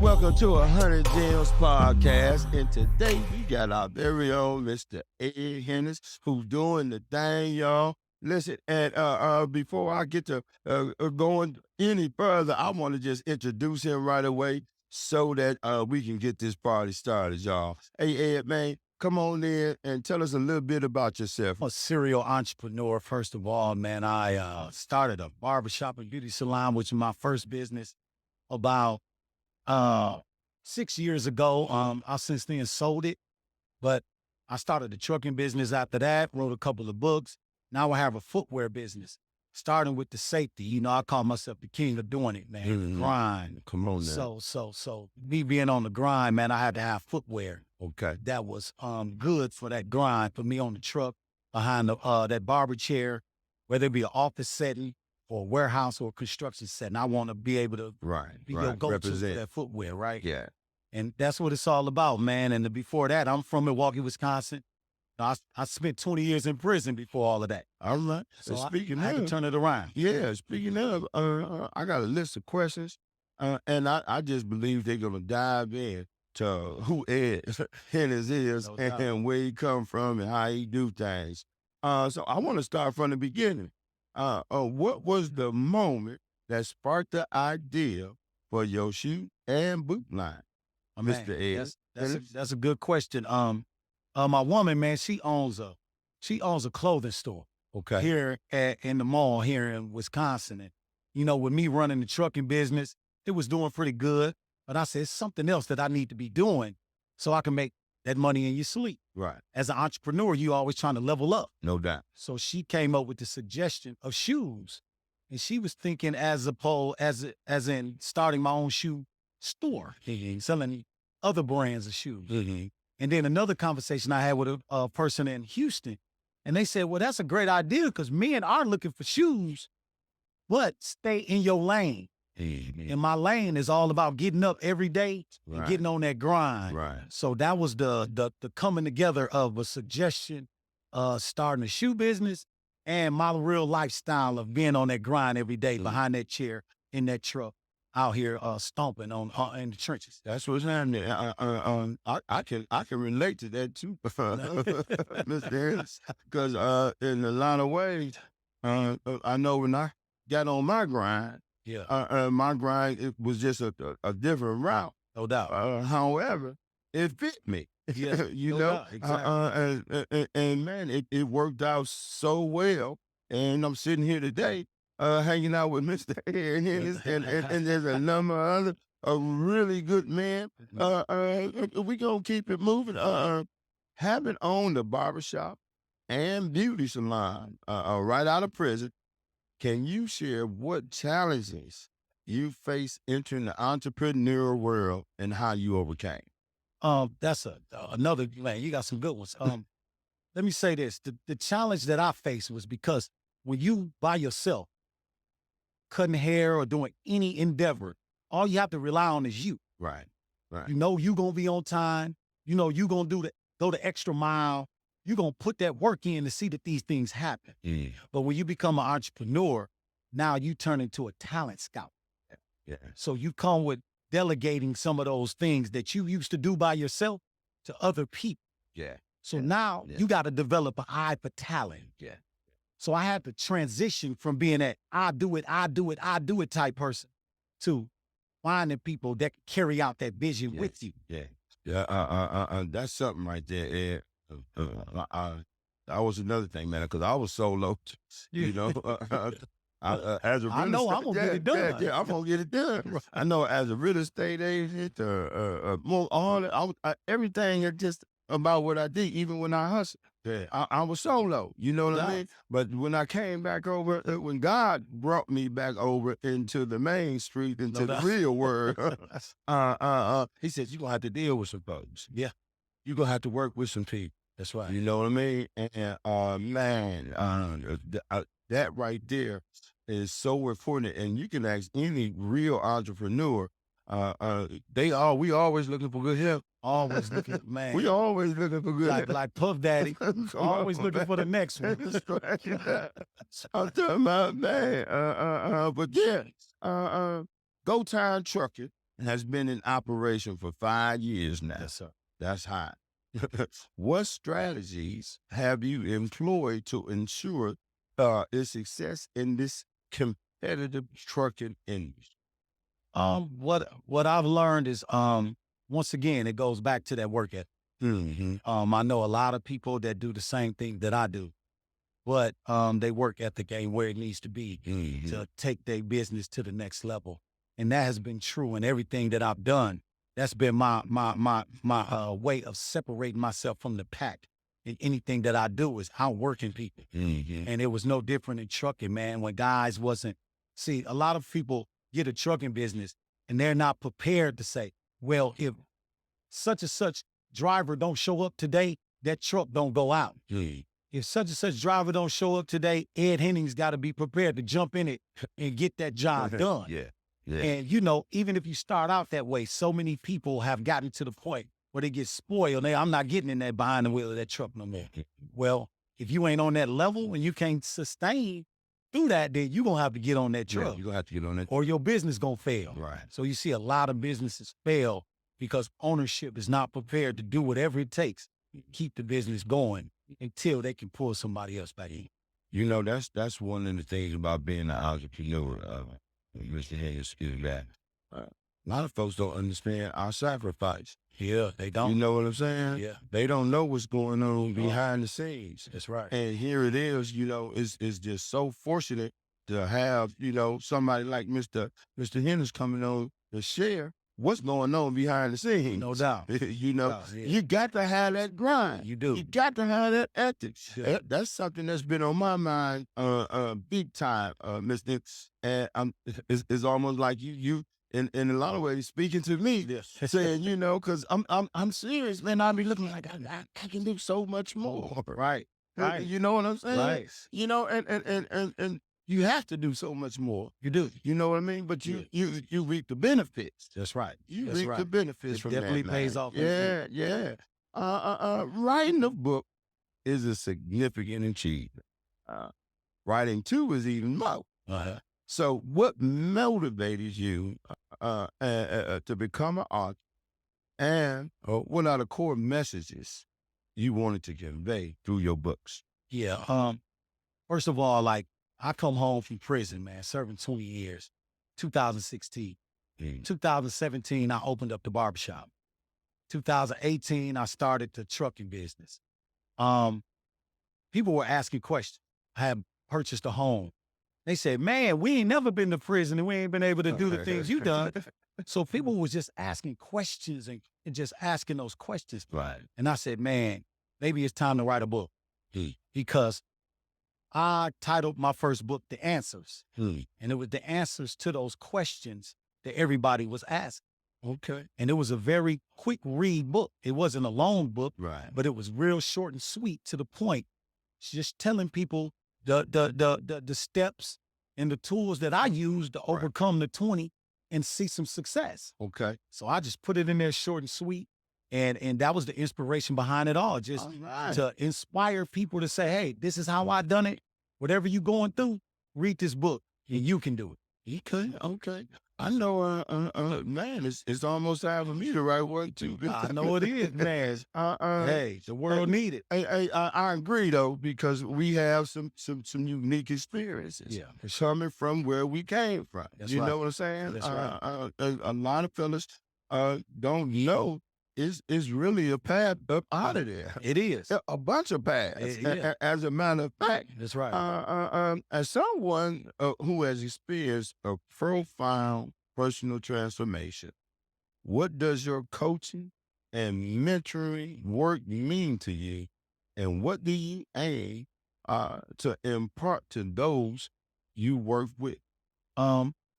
and welcome to 100 Gems podcast. And today we got our very own Mr. Ed Hennings, who's doing the thing, y'all. Listen, and before I get to going any further, I want to just introduce him right away so that we can get this party started, y'all. Hey, Ed, man, come on in and tell us a little bit about yourself. I'm a serial entrepreneur. First of all, man, I started a barbershop and beauty salon, which is my first business about 6 years ago. I since then sold it, but I started a trucking business after that, wrote a couple of books. Now I have a footwear business, starting with the safety. You know, I call myself the king of doing it, man. Mhm. Grind. Come on now. So me being on the grind, man, I had to have footwear Okay. that was good for that grind, for me on the truck behind that barber chair, whether it be an office setting or a warehouse or a construction setting. I want to be able to Right. be your go-to for Represent. that footwear, right? Yeah. And that's what it's all about, man. And before that, I'm from Milwaukee, Wisconsin. I spent 20 years in prison before all of that. All right. So Speaking I had to of, turn it around. yeah, speaking of, I got a list of questions, and I just believe they're gonna dive in to who Ed Hennings is No doubt. and where he come from and how he do things. So I want to start from the beginning. What was the moment that sparked the idea for your shoe and boot line, Oh, man, Mr. Ed? that's a good question. My woman, man, she owns a clothing store Okay. here in the mall here in Wisconsin. And, you know, with me running the trucking business, it was doing pretty good. But I said, it's something else that I need to be doing so I can make that money in your sleep. Right. As an entrepreneur, you always trying to level up. No doubt. So she came up with the suggestion of shoes. And she was thinking as in starting my own shoe store, selling other brands of shoes. Mm-hmm. And then another conversation I had with a person in Houston, and they said, well, that's a great idea because men are looking for shoes, but stay in your lane. Mm-hmm. And my lane is all about getting up every day and Right. getting on that grind. Right. So that was the coming together of a suggestion, starting a shoe business and my real lifestyle of being on that grind every day behind that chair in that truck out here stomping on in the trenches. That's what's happening. I can relate to that too, Mr. Harris, because in a lot of ways, I know when I got on my grind, my grind it was just a different route. No doubt. However, it fit me. Yeah, You no know, doubt. Exactly. and man, it worked out so well. And I'm sitting here today, hanging out with Mr. Ed Hennings, and there's a number of other really good men. We gonna keep it moving. Having owned a barbershop and beauty salon right out of prison, can you share what challenges you faced entering the entrepreneurial world and how you overcame? That's another, man, you got some good ones. Let me say this. The challenge that I faced was because when you by yourself, cutting hair or doing any endeavor, all you have to rely on is you. Right. Right. You know you gonna be on time. You know you gonna go the extra mile. You gonna put that work in to see that these things happen. Mm. But when you become an entrepreneur, now you turn into a talent scout. Yeah. So you come with delegating some of those things that you used to do by yourself to other people. Yeah. So Yeah. now Yeah. you got to develop an eye for talent. Yeah. So I had to transition from being that I do it type person to finding people that can carry out that vision Yeah. with you. Yeah. Yeah. That's something right there, Ed. That was another thing, man, because I was solo, you know. As a real I know, estate, I'm gonna get it done. Yeah, I'm gonna get it done. I know, as a real estate agent, more all everything is just about what I did, even when I hustled. Yeah. I was solo, you know what I Yeah. mean? But when I came back over, when God brought me back over into the main street, into the doubt. real world, he said, you're going to have to deal with some folks. Yeah. You're going to have to work with some people. That's right. You know what I mean? And man, that right there is so important. And you can ask any real entrepreneur. We always looking for good help. Always looking, man. We always looking for good help. like Puff Daddy, always looking for the next one. That's right. I'm talking about, man. But yeah, Go Time Trucking has been in operation for 5 years now. Yes, sir. That's high. What strategies have you employed to ensure its success in this competitive trucking industry? What I've learned is, once again, it goes back to that work ethic. Mm-hmm. I know a lot of people that do the same thing that I do, but their work ethic ain't where it needs to be to take their business to the next level. And that has been true in everything that I've done. That's been my way of separating myself from the pack. In anything that I do is outworking people. And it was no different in trucking, man. When guys wasn't, see, a lot of people get a trucking business and they're not prepared to say, well, if such and such driver don't show up today, that truck don't go out. If such and such driver don't show up today, Ed Hennings got to be prepared to jump in it and get that job done. Yeah. And, you know, even if you start out that way, so many people have gotten to the point where they get spoiled. I'm not getting in that behind the wheel of that truck no more. Well, if you ain't on that level and you can't sustain through that, then you're going to have to get on that truck. You're going to have to get on that. Or your business going to fail. Right. So you see a lot of businesses fail because ownership is not prepared to do whatever it takes to keep the business going until they can pull somebody else back in. You know, that's one of the things about being an entrepreneur, Mr. Hayes, is that a lot of folks don't understand our sacrifice. Yeah, they don't. You know what I'm saying? Yeah. They don't know what's going on behind the scenes. That's right. And here it is, you know, it's just so fortunate to have, you know, somebody like Mr. Hennings coming on to share what's going on behind the scenes. No doubt. You know, you got to have that grind. You do. You got to have that ethics. Yeah. That's something that's been on my mind big time, Mr. And it's almost like you in a lot of ways speaking to me, saying, you know, because I'm serious, man. I be looking like I can do so much more. Right. Right. You know what I'm saying? Right. You know, and you have to do so much more. You do. You know what I mean? But you reap the benefits. That's right. You That's reap right. the benefits It from definitely that, pays man. off. Yeah. Writing a book is a significant achievement. Writing two is even more. So what motivated you to become an author, and what are the core messages you wanted to convey through your books? Yeah. First of all, like, I come home from prison, man, serving 20 years, 2016. 2017, I opened up the barbershop. 2018, I started the trucking business. People were asking questions. I had purchased a home. They said, man, we ain't never been to prison and we ain't been able to do the things you done. So people was just asking questions and just asking those questions. Right. And I said, man, maybe it's time to write a book. Because I titled my first book, The Answers. And it was the answers to those questions that everybody was asking. Okay. And it was a very quick read book. It wasn't a long book, Right. but it was real short and sweet to the point. Just telling people the steps and the tools that I used to overcome the 20 and see some success. Okay. So I just put it in there short and sweet. And that was the inspiration behind it all. Just to inspire people to say, hey, this is how I done it. Whatever you going through, read this book and you can do it. Okay. I know, man, it's almost time for me to write one too. I know it is, man. Hey, the world need it. I agree though, because we have some unique experiences. Yeah, for sure. Coming from where we came from. That's you right. know what I'm saying? That's right. A lot of fellas don't know is really a path up out of there. It is. A bunch of paths. As a matter of fact. That's right. As someone who has experienced a profound personal transformation, what does your coaching and mentoring work mean to you? And what do you aim to impart to those you work with?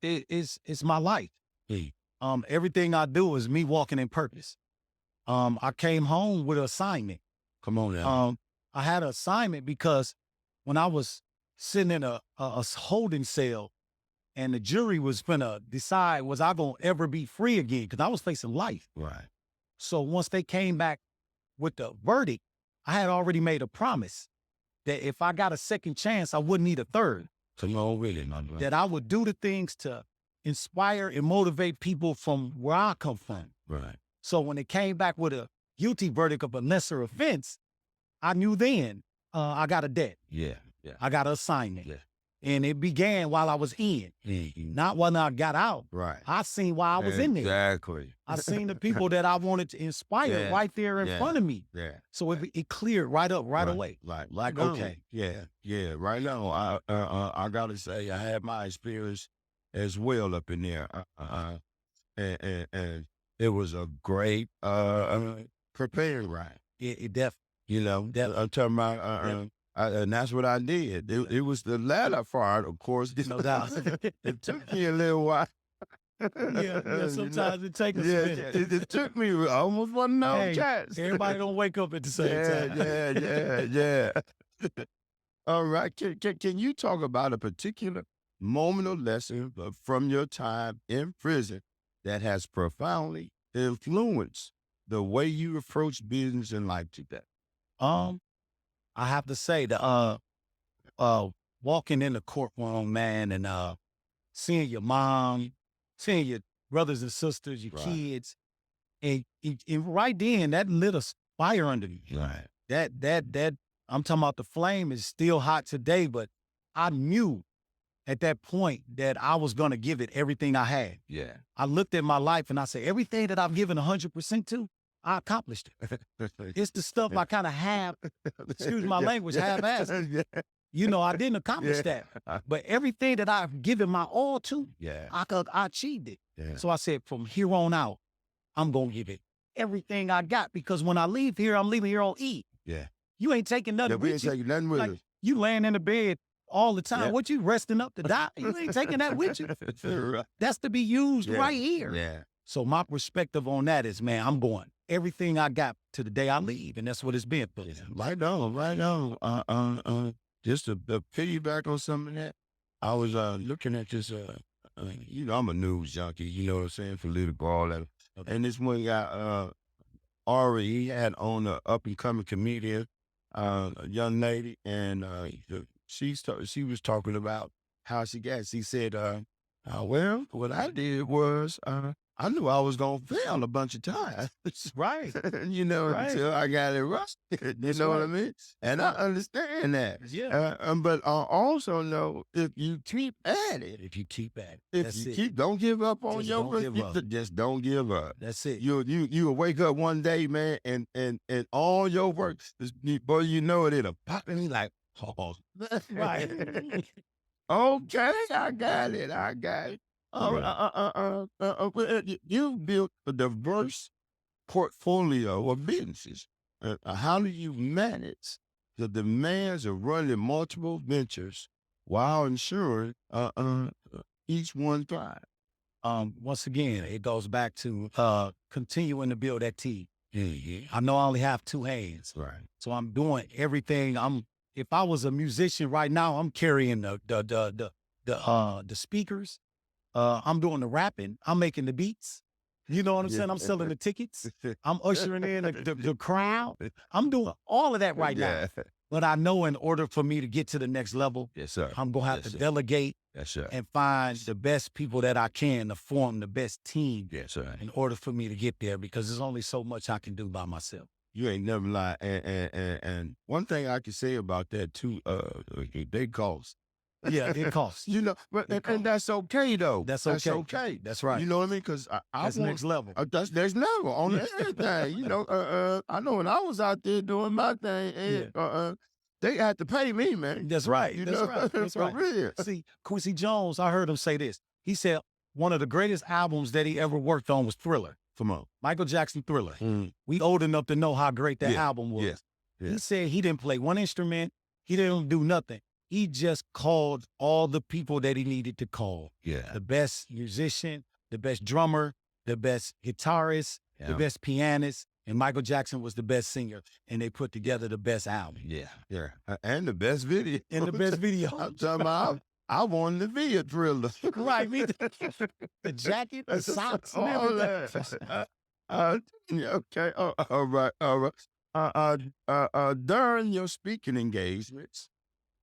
It's my life. Everything I do is me walking in purpose. I came home with an assignment. Come on now. I had an assignment because when I was sitting in a holding cell and the jury was gonna decide, was I gonna ever be free again? Because I was facing life. Right. So once they came back with the verdict, I had already made a promise that if I got a second chance, I wouldn't need a third. Come on with it, my brother. That I would do the things to inspire and motivate people from where I come from. Right. So when it came back with a guilty verdict of a lesser offense, I knew then I got a debt. Yeah. Yeah. I got an assignment. Yeah. And it began while I was in, not when I got out. Right. I seen why I was in there. Exactly. I seen the people that I wanted to inspire right there in front of me. Yeah. So it cleared right up, right away. Like okay. Yeah. Right now, I gotta say, I had my experience as well up in there. And it was a great preparing ride. It definitely. You know, I'm talking about, and that's what I did. It was the latter part, of course. No doubt. It took me a little while. Sometimes it takes a minute. It took me almost one no chance. Everybody don't wake up at the same time. Yeah. All right. Can you talk about a particular moment or lesson from your time in prison that has profoundly influenced the way you approach business in life today? I have to say the walking in the courtroom, man, and seeing your mom, seeing your brothers and sisters, your kids, and right then that lit a fire under me. Right. That I'm talking about the flame is still hot today, but I knew at that point that I was gonna give it everything I had. Yeah. I looked at my life and I said, everything that I've given 100% to, I accomplished it. It's the stuff I kind of have, excuse my language, half-assed. You know, I didn't accomplish that. But everything that I've given my all to, I achieved it. Yeah. So I said, from here on out, I'm going to give it everything I got, because when I leave here, I'm leaving here on E. Yeah. You ain't taking nothing we with ain't taking nothing with us. You laying in the bed all the time. Yeah. What, you resting up to die? You ain't taking that with you. That's to be used right here. Yeah. So my perspective on that is, man, I'm going everything I got to the day I leave, and that's what it's been. Right on. Just to piggyback on some of that, I was looking at this. You know, I'm a news junkie. You know what I'm saying? Political, all that. Okay. And this one guy, Ari, he had on an up and coming comedian, a young lady, and she was talking about how she got. She said, well, what I did was I knew I was going to fail a bunch of times. Right. You know, until I got it right. You know what I mean? And I understand that. Yeah. But I also know if you keep at it. Don't give up on your work. Just don't give up. That's it. You'll wake up one day, man, and all your work, boy, you know it'll pop in like, oh. Right. Okay, I got it. You've built a diverse portfolio of businesses. How do you manage the demands of running multiple ventures while ensuring each one thrive? Once again, it goes back to continuing to build that team. Mm-hmm. I know I only have two hands, right? So I'm doing everything. If I was a musician right now, I'm carrying the speakers. I'm doing the rapping. I'm making the beats. You know what I'm saying? I'm selling the tickets. I'm ushering in the crowd. I'm doing all of that right now. But I know in order for me to get to the next level, yes, sir, I'm going to have to delegate and find the best people that I can to form the best team in order for me to get there, because there's only so much I can do by myself. You ain't never lied. And one thing I can say about that too, they cost. Yeah, it costs. You know, and that's okay though. That's okay. That's right. You know what I mean? Because that's next level. That's next level on everything. You know, I know when I was out there doing my thing, they had to pay me, man. That's right. That's right. Real. See, Quincy Jones, I heard him say this. He said one of the greatest albums that he ever worked on was Thriller. Come on. Michael Jackson, Thriller. We old enough to know how great that album was. Yeah. He said he didn't play one instrument. He didn't do nothing. He just called all the people that he needed to call. Yeah. The best musician, the best drummer, the best guitarist, the best pianist, and Michael Jackson was the best singer. And they put together the best album. Yeah. And the best video. I'm talking about, I wanted to be a Thriller. Right. The jacket, the socks, and all that. Okay. All right. During your speaking engagements,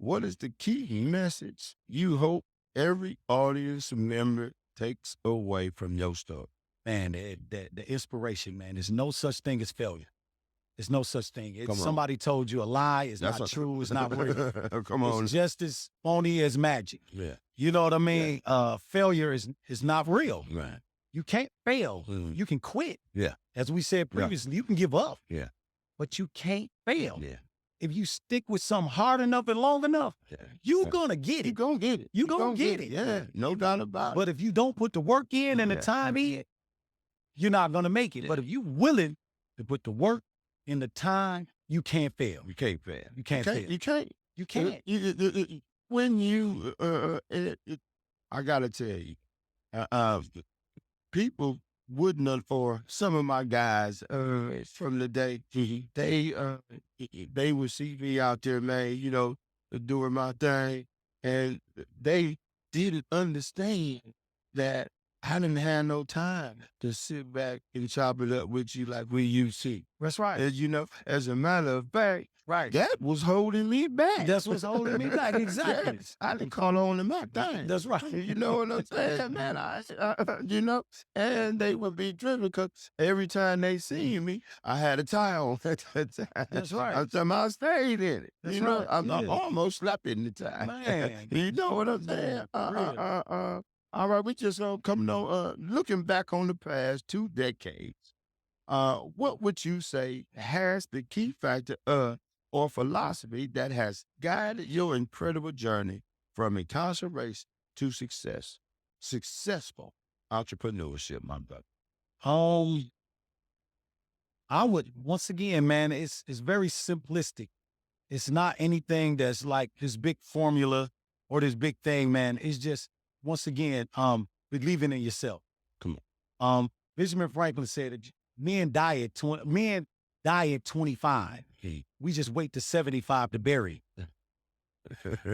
what is the key message you hope every audience member takes away from your story? Man, the inspiration, man. There's no such thing as failure. There's no such thing. It's Come on. somebody told you a lie. It's That's not what- true. It's not real. Come on. It's just as phony as magic. Yeah. You know what I mean? Failure is not real. Right. You can't fail. Mhm. You can quit. Yeah. As we said Yeah. previously, you can give up. Yeah. But you can't fail. Yeah. If you stick with something hard enough and long enough, Yeah. you're Yeah. gonna get You it. gonna get it. You gonna get it. Yeah. No doubt about it. But if you don't put the work in and the Yeah. time in, you're not gonna make it. Yeah. But if you're willing to put the work in the time, you can't fail. You can't fail. You can't fail. You can't. You can't. When you, I gotta tell you, people wouldn't have, for some of my guys from the day, they would see me out there, man, you know, doing my thing, and they didn't understand that I didn't have no time to sit back and chop it up with you like we used to. That's right. And, you know, as a matter of fact, Right. that was holding me back. That's what's holding me back. Exactly. Yes, I didn't call on to my thing. That's right. You know what I'm saying, man? You know, and they would be driven because every time they see me, I had a tie on at that time. That's right. I'm talking about I stayed in it. That's you know, right. I'm Yeah. almost slapping the tie. Man. You know what I'm saying? Really. All right, we just coming on, looking back on the past 2 decades. What would you say has the key factor or philosophy that has guided your incredible journey from incarceration to successful entrepreneurship, my brother? I would, once again, man, it's very simplistic. It's not anything that's like this big formula or this big thing, man. It's just, once again, believing in yourself. Come on. Benjamin Franklin said that men die at 25. We just wait to 75 to bury.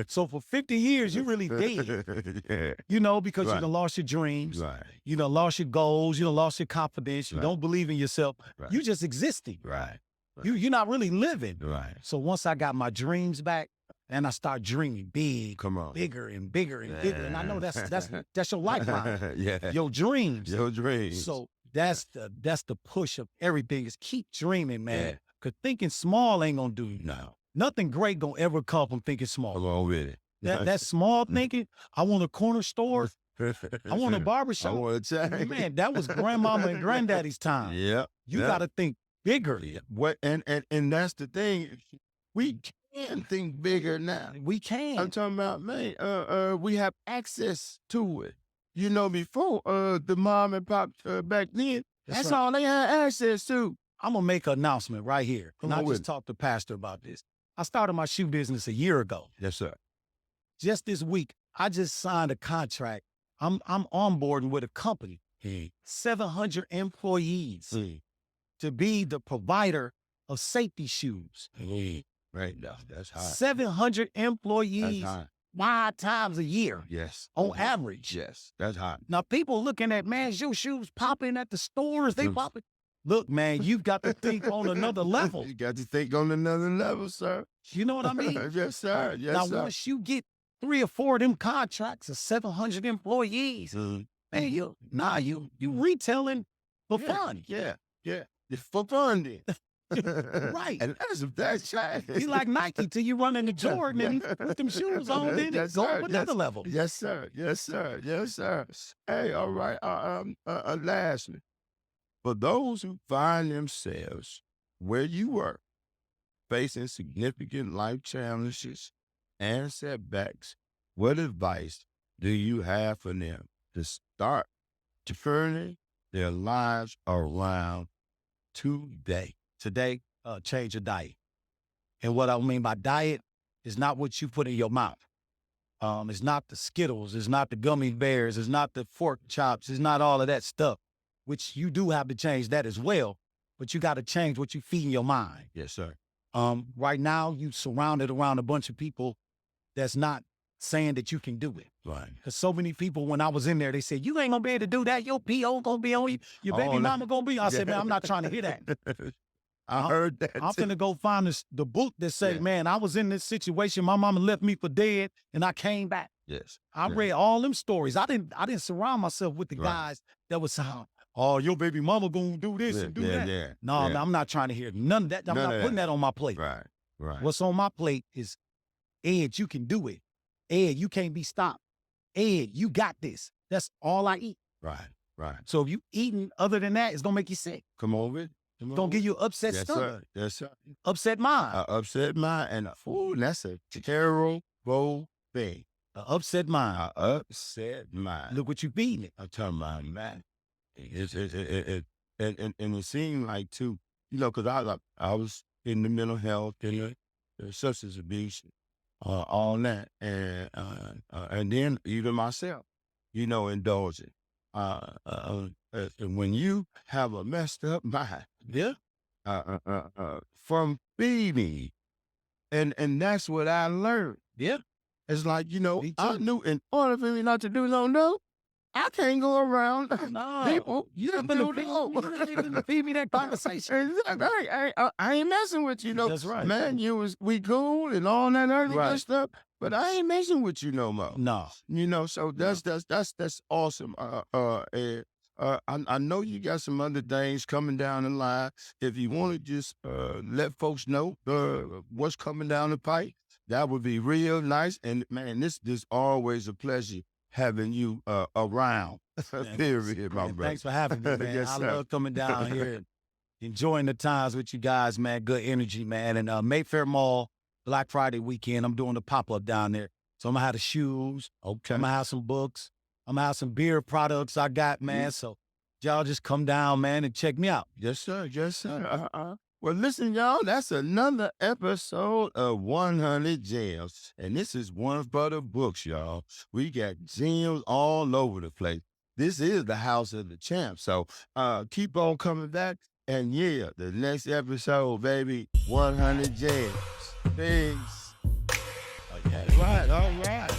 So for 50 years, you really dead. Yeah. You know, because Right. you done lost your dreams. Right. You done lost your goals. You done lost your confidence. You Right. don't believe in yourself. Right. You just existing. Right. You're not really living. Right. So once I got my dreams back and I start dreaming big, Come on. bigger and bigger and bigger. And I know that's your lifeline, Yeah. your dreams. Your dreams. So that's the push of everything is keep dreaming, man. Yeah. Cause thinking small ain't gonna do you. No. Nothing great gonna ever come from thinking Come small. on with it. That small thinking, I want a corner store, I want a I barbershop. want to change. Man, that was grandmama and granddaddy's time. Yeah. You yeah. gotta think bigger. Yeah. What and that's the thing. We can think bigger now. We can. I'm talking about, man, we have access to it. You know, before the mom and pop back then, that's right. all they had access to. I'm gonna make an announcement right here. Come And I on with just it. talked to Pastor about this. I started my shoe business a year ago. Yes, sir. Just this week, I just signed a contract. I'm onboarding with a company, 700 employees to be the provider of safety shoes. Right now, that's high. 700 That's employees high. 5 times a year Yes. on average. Yes, that's high. Now people looking at, man, your shoes popping at the stores, they Mm. popping. Look, man, you've got to think on another level. You got to think on another level, sir. You know what I mean? Yes, sir. Yes, Now, sir. once you get 3 or 4 of them contracts of 700 employees, man, you retailing for fun. Yeah, yeah. It's for fun then. Right. And that's right. You like Nike till you run into Jordan and you put them shoes on, then Yes, go sir. up another level. Yes, sir. Yes, sir. Yes, sir. Hey, all right. Lastly, for those who find themselves where you were, facing significant life challenges and setbacks, what advice do you have for them to start turning their lives around today? Today, change your diet. And what I mean by diet is not what you put in your mouth. It's not the Skittles. It's not the gummy bears. It's not the pork chops. It's not all of that stuff, which you do have to change that as well. But you got to change what you feed in your mind. Yes, sir. Right now, you surrounded around a bunch of people that's not saying that you can do it. Right. Because so many people, when I was in there, they said, you ain't going to be able to do that. Your P.O. going to be on you. Your baby Oh, no. mama going to be. I said, man, I'm not trying to hear that. I heard that. I'm too. finna go find the book that say, Yeah. man, I was in this situation. My mama left me for dead and I came back. Yes. I Yeah. read all them stories. I didn't surround myself with the Right. guys that was oh, your baby mama gonna do this Yeah, and do yeah, that. yeah, No, yeah. man, I'm not trying to hear none of that. I'm None not of putting that. that on my plate. Right. Right. What's on my plate is, Ed, you can do it. Ed, you can't be stopped. Ed, you got this. That's all I eat. Right. Right. So if you eating other than that, it's gonna make you sick. Come on with it. Come It's gonna on give with you an upset it. Yes, stomach, sir. Yes, sir. upset mind. Upset mind and that's a terrible thing. An upset mind. Upset mind. Look what you feeding it. I'm talking about, man. And it seemed like too, because I was in the mental health and the substance abuse, all that, and then even myself, indulging. And when you have a messed up mind, Yeah. from feeding, and that's what I learned. Yeah. It's like, Me I too. knew in order for me not to do no, I can't go around No. people. You that done been do to feed me that conversation. Exactly. I ain't messing with you, That's right. man. We cool and all that other Right. good stuff, but I ain't messing with you no more. No. So that's awesome. And I know you got some other things coming down the line. If you want to just let folks know what's coming down the pipe, that would be real nice. And man, this always a pleasure having you around. Period, my brother. Thanks for having me, man. Yes, I sir. love coming down here and enjoying the times with you guys, man. Good energy, man. And Mayfair Mall, Black Friday weekend, I'm doing the pop-up down there. So I'm gonna have the shoes. Okay. I'm gonna have some books. I'm gonna have some beer products I got, man. So y'all just come down, man, and check me out. Yes, sir. Yes, sir. Well, listen, y'all, that's another episode of 100 Gems. And this is one for the books, y'all. We got gems all over the place. This is the house of the champ. So keep on coming back. And yeah, the next episode, baby, 100 Gems. Thanks. Okay. All right.